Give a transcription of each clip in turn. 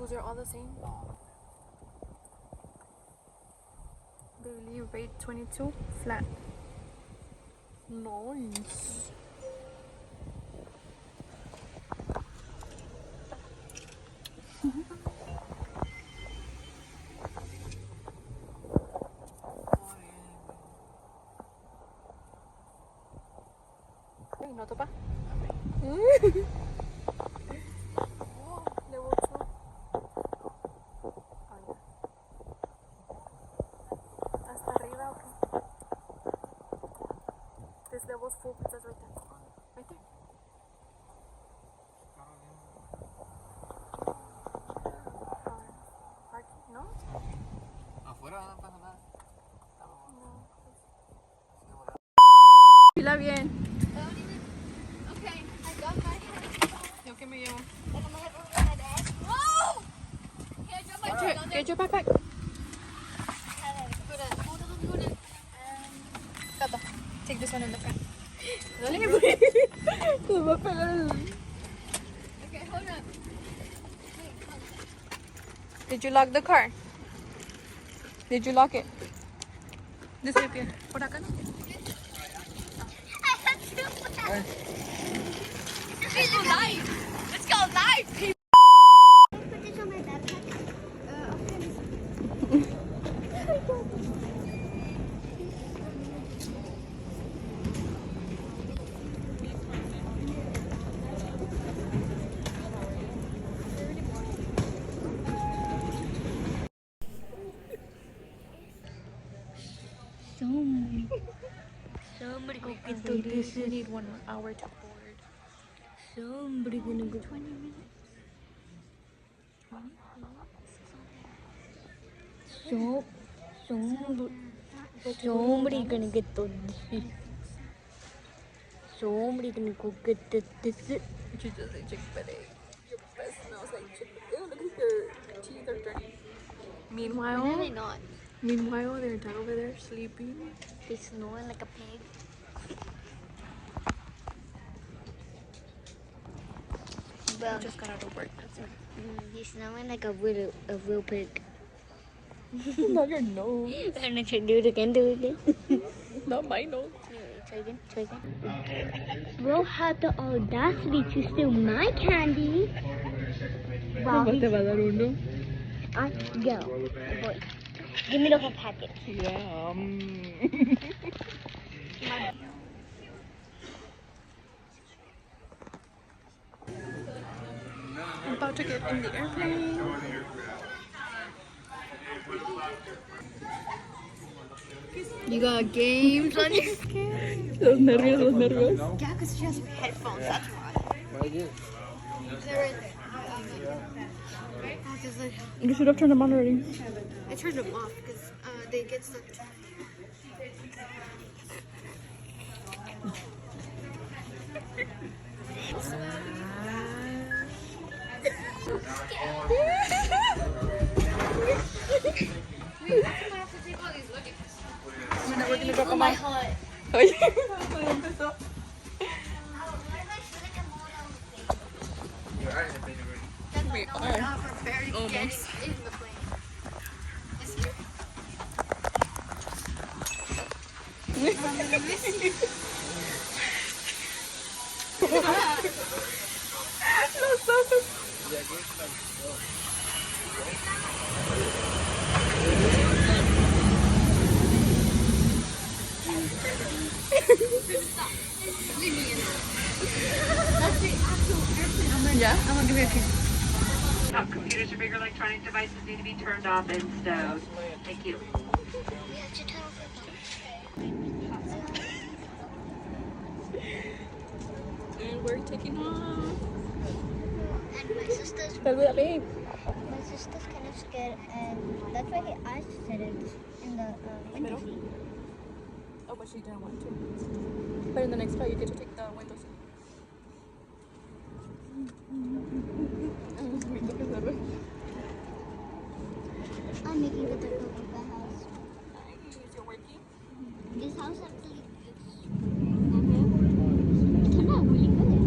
Those are all the same. Daily rate 22 flat. Nice. Ay, noto pa. Level 2. Oh, yeah. Hasta arriba, okay. This level's full. It says right there. Right there. Parking, no? Afuera no pasa nada. No. Pila bien. Okay, I got my head. Yo que me llevo. And I'm gonna have over my bag. Whoa! Here, drop my bag on there. Get your backpack. Put it. Tato, take this one in the front. Okay, hold on. Wait, hold Did you lock the car? Did you lock it? This way, Pierre. Por acá, no? Let's go live. Let's go live, people. Put this on my backpack. Somebody go get the this. We need 1 hour to board. Somebody gonna go 20 minutes. Somebody gonna get the this. Somebody gonna go get the this. You should just say Chick-fil-A. Your breath smells like Chick-fil-A. Ew, look at your teeth are dirty. Really not. Meanwhile, they're down over there sleeping. They snoring like a pig. Well, Just got out of work. That's it. he's snoring like a real pig. Not your nose. And I should do it again, Not my nose. Try again. Bro had the audacity to steal my candy. Wow. Te va a dar uno. I go. Boy. Give me the whole packet. Yeah. I'm about to get in the airplane. You got games on your skin. Los nervios. Yeah, because she has headphones, that's why. They're right there. You should have turned them on already. I turned them off because they get stuck. We're gonna go my hut. We are. Almost. In the plane. Yeah? I'm gonna give you a kiss. Top computers or bigger electronic devices need to be turned off and stowed. Thank you. And we're taking off. And my sister's Saluda, babe. kind of scared, and that's why I said it in the window seat. Oh, but she didn't want to. But in the next car, you get to take the window seat. I'm making with the Coca house. Is it working? This house actually is Mm-hmm. turned out really good.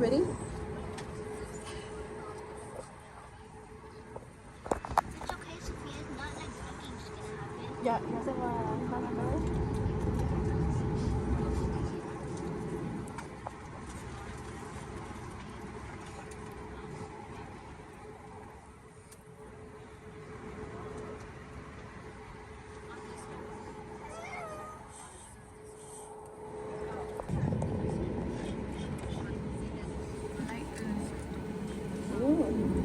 Ready? It's okay, Sophia. It's not like something's gonna happen. Ya, ya se va a acabar. Are we actually?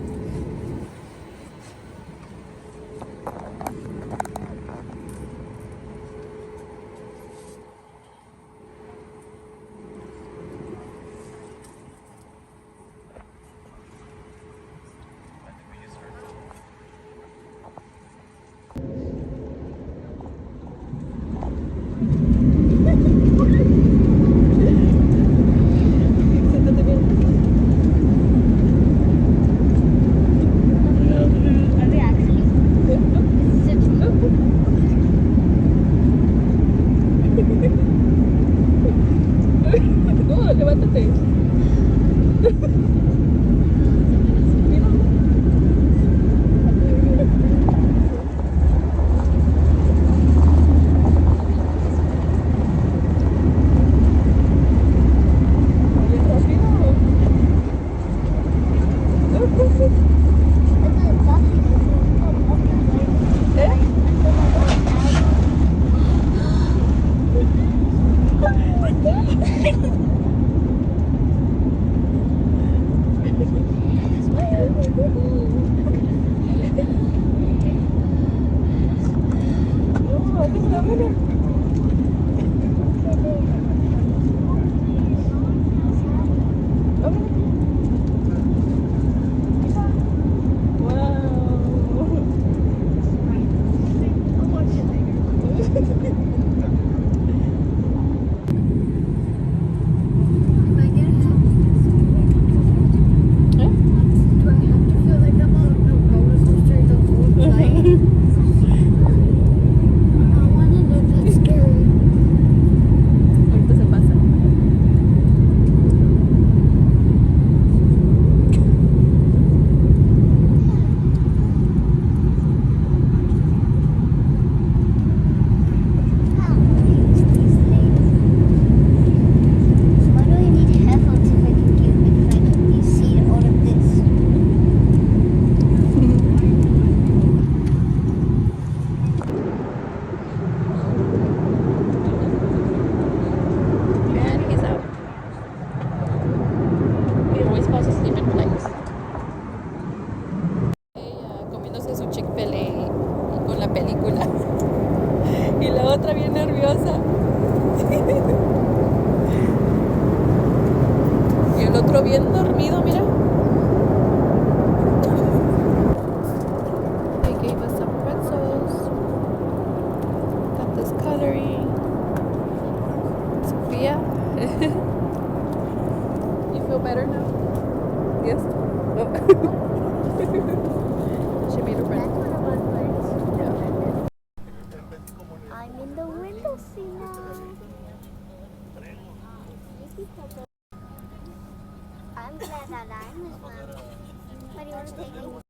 Oh, levántate. Ahorita se pasa. Why do we need headphones if I can see all of this? And he's out. He always falls asleep in flights. Ella comiéndose su Chick-fil-A y con la película. Y la otra bien nerviosa. Y el otro bien dormido, mira. They gave us some pretzels. Got this coloring. Sophia. You feel better now? Yes? Oh. She made a friend. Yeah. I'm in the window seat now. I'm glad that I'm with Mom. What do you want to take me?